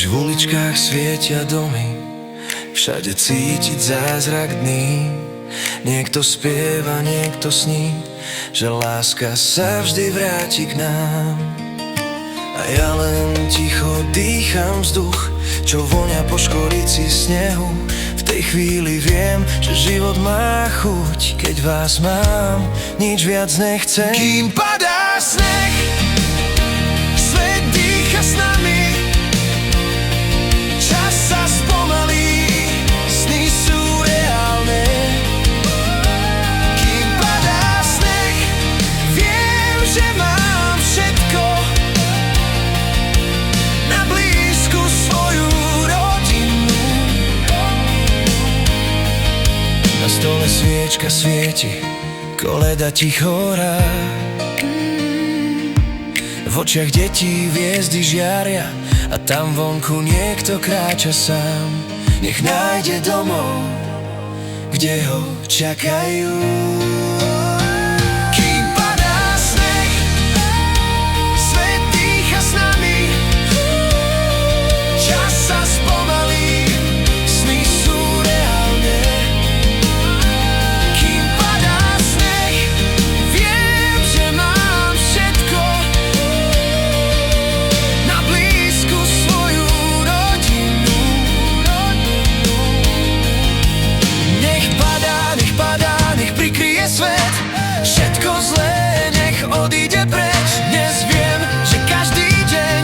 Keď v uličkách svietia domy, všade cítiť zázrak dní. Niekto spieva, niekto sní, že láska sa vždy vráti k nám. A ja len ticho dýcham vzduch, čo vonia po škorici snehu. V tej chvíli viem, že život má chuť, keď vás mám, nič viac nechcem. Kým padá sneh, svet dýcha s nami, čas sa spomalí, sny sú reálne. Kým padá sneh, viem, že mám všetko, na blízku svoju rodinu. Na stole sviečka svieti, koleda ticho hrá. V očiach detí hviezdy žiaria a tam vonku niekto kráča sám. Nech nájde domov, kde ho čakajú. Kým padá sneh, svet dýcha s nami, čas sa spomalí, sny sú reálne. Kým padá sneh, viem, že mám všetko, na blízku svoju rodinu. Nech padá, nech prikryje svet, všetko zlé nech odíde preč. Dnes viem, že každý deň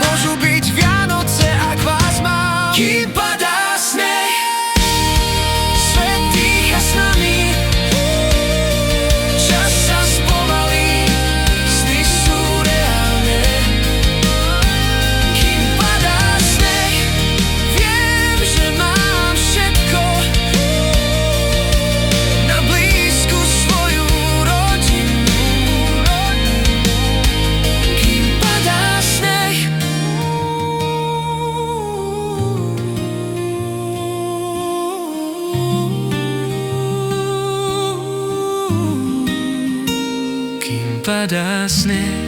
môžu byť Vianoce, ak vás mám. Kým padá sneh, svet dýcha s nami, čas sa spomalí, sny sú reálne. Kým padá sneh, viem, že mám všetko, na blízku svoju rodinu. Kým padá sneh, kým padá sneh.